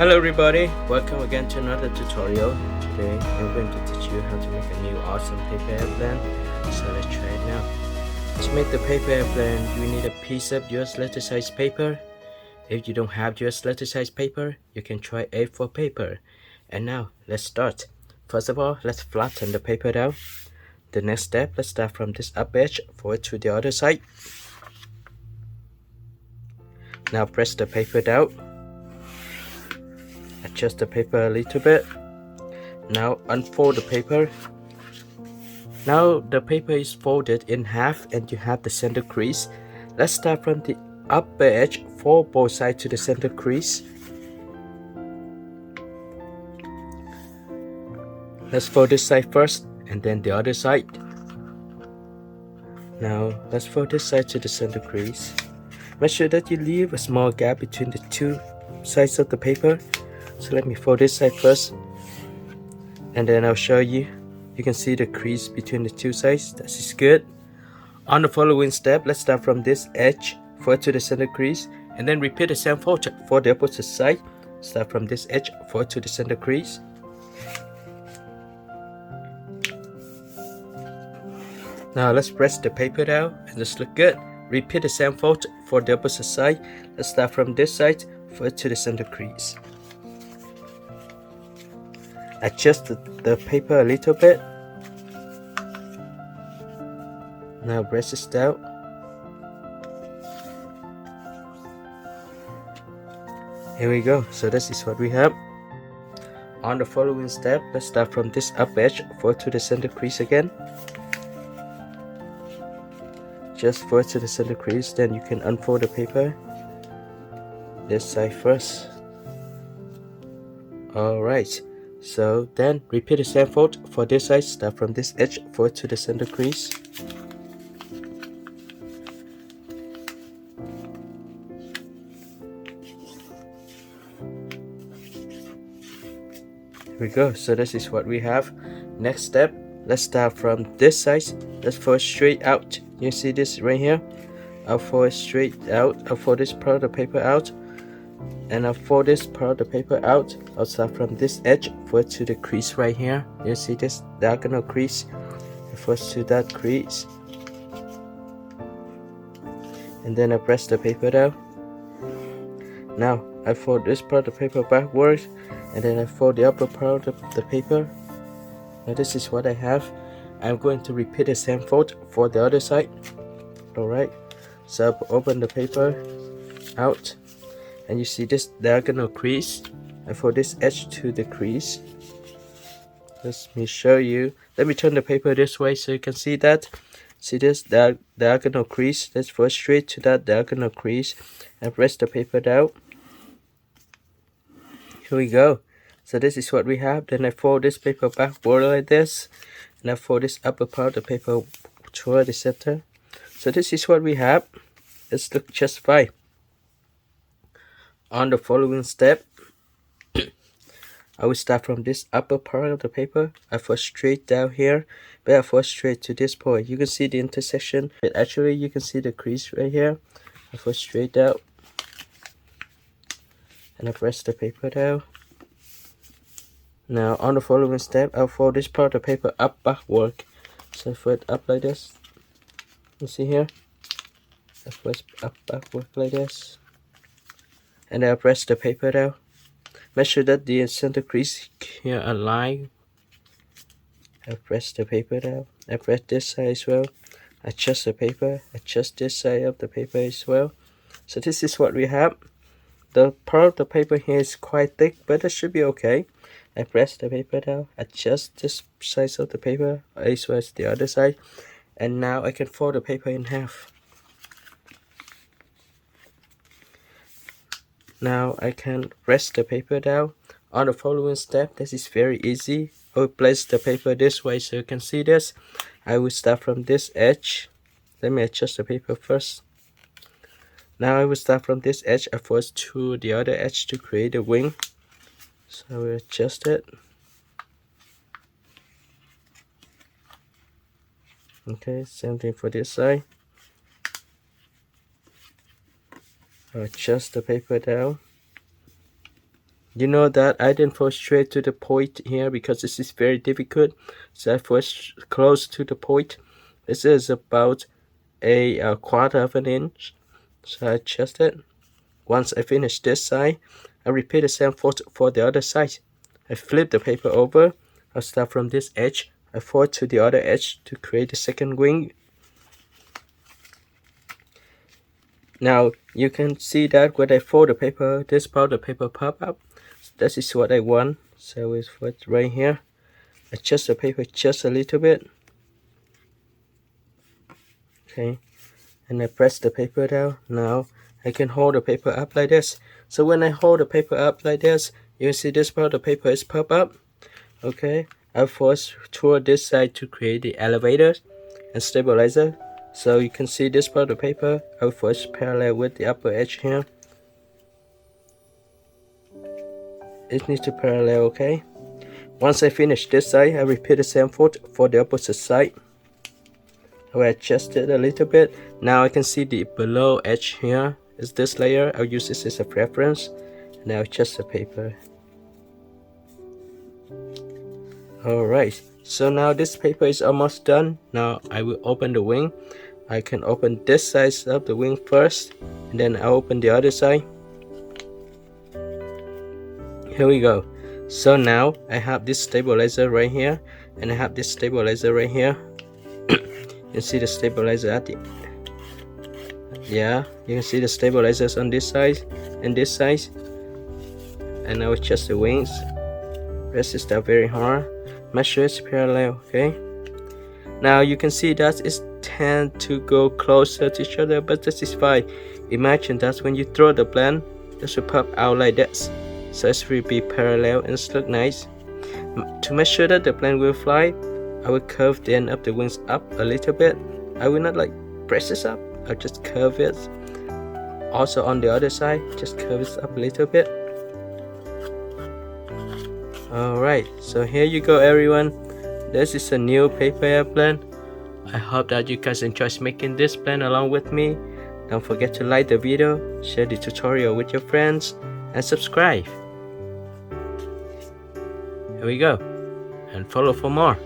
Hello everybody, welcome again to another tutorial. Today I'm going to teach you how to make a new awesome paper airplane. So let's try it now. To make the paper airplane, you need a piece of US letter size paper. If you don't have US letter size paper, you can try A4 paper. And now let's start. First of all, let's flatten the paper down. The next step, let's start from this up edge forward to the other side. Now press the paper down. Adjust the paper a little bit. Now unfold the paper. Now the paper is folded in half and you have the center crease. Let's start from the upper edge, fold both sides to the center crease. Let's fold this side first and then the other side. Now let's fold this side to the center crease. Make sure that you leave a small gap between the two sides of the paper. So let me fold this side first and then I'll show you. You can see the crease between the two sides. That is good. On the following step, let's start from this edge forward to the center crease and then repeat the same fold for the opposite side. Start from this edge forward to the center crease. Now let's press the paper down and this look good. Repeat the same fold for the opposite side. Let's start from this side forward to the center crease. Adjust the paper a little bit. Now press this down. Here we go. So this is what we have. On the following step, let's start from this up edge forward to the center crease again. Just forward to the center crease, then you can unfold the paper. This side first. Alright. So then repeat the same fold for this side. Start from this edge forward to the center crease. Here we go. So this is what we have. Next step, let's start from this side. Let's fold straight out. You see this right here? I'll fold straight out. I'll fold this part of the paper out. And I'll fold this part of the paper out. I'll start from this edge forward to the crease right here. You see this diagonal crease? Forward to that crease. And then I press the paper down. Now I fold this part of the paper backwards. And then I fold the upper part of the paper. Now this is what I have. I'm going to repeat the same fold for the other side. Alright. So I'll open the paper out. And you see this diagonal crease. I fold this edge to the crease. Let me show you. Let me turn the paper this way so you can see that. See this diagonal crease? Let's fold straight to that diagonal crease and press the paper down. Here we go. So this is what we have. Then I fold this paper backward like this. And I fold this upper part of the paper toward the center. So this is what we have. It's look just fine. On the following step, I will start from this upper part of the paper. I fold straight down here, but I fold straight to this point. You can see the intersection, but actually you can see the crease right here. I fold straight down, and I press the paper down. Now on the following step, I'll fold this part of the paper up backward. So I fold it up like this. You see here? I fold it up backward like this. And I'll press the paper down. Make sure that the center crease here align. I press the paper down. I press this side as well. Adjust the paper. Adjust this side of the paper as well. So this is what we have. The part of the paper here is quite thick, but it should be okay. I press the paper down. Adjust this side of the paper as well as the other side. And now I can fold the paper in half. Now I can press the paper down. On the following step, this is very easy. I will place the paper this way so you can see this. I will start from this edge. Let me adjust the paper first. Now I will start from this edge and forward to the other edge to create a wing. So I will adjust it. Okay, same thing for this side. I'll adjust the paper down. You know that I didn't go straight to the point here because this is very difficult. So I first close to the point. This is about a quarter of an inch. So I adjust it. Once I finish this side, I repeat the same for the other side. I flip the paper over. I'll start from this edge. I fold to the other edge to create the second wing. Now you can see that when I fold the paper, this part of the paper pop up. That is what I want. So it's right here. Adjust the paper just a little bit. Okay, and I press the paper down. Now I can hold the paper up like this. So when I hold the paper up like this, you can see this part of the paper is pop up. Okay, I force toward this side to create the elevator and stabilizer. So you can see this part of the paper, I will first parallel with the upper edge here. It needs to parallel, okay? Once I finish this side, I repeat the same for the opposite side. I will adjust it a little bit. Now I can see the below edge here is this layer. I'll use this as a reference. And I'll adjust the paper. Alright, so now this paper is almost done. Now I will open the wing. I can open this side of the wing first, and then I'll open the other side. Here we go. So now I have this stabilizer right here, and I have this stabilizer right here. You can see the stabilizer at the, yeah, you can see the stabilizers on this side and this side. And now adjust the wings. Press this down very hard. Make sure it's parallel, okay? Now you can see that it tend to go closer to each other, but this is fine. Imagine that when you throw the plane, this will pop out like this. So it will be parallel and it look nice. To make sure that the plane will fly, I will curve the end of the wings up a little bit. I will not like press this up, I'll just curve it. Also on the other side, just curve it up a little bit. Alright, so here you go everyone. This is a new paper airplane. I hope that you guys enjoy making this plane along with me. Don't forget to like the video, share the tutorial with your friends, and subscribe. Here we go, and follow for more.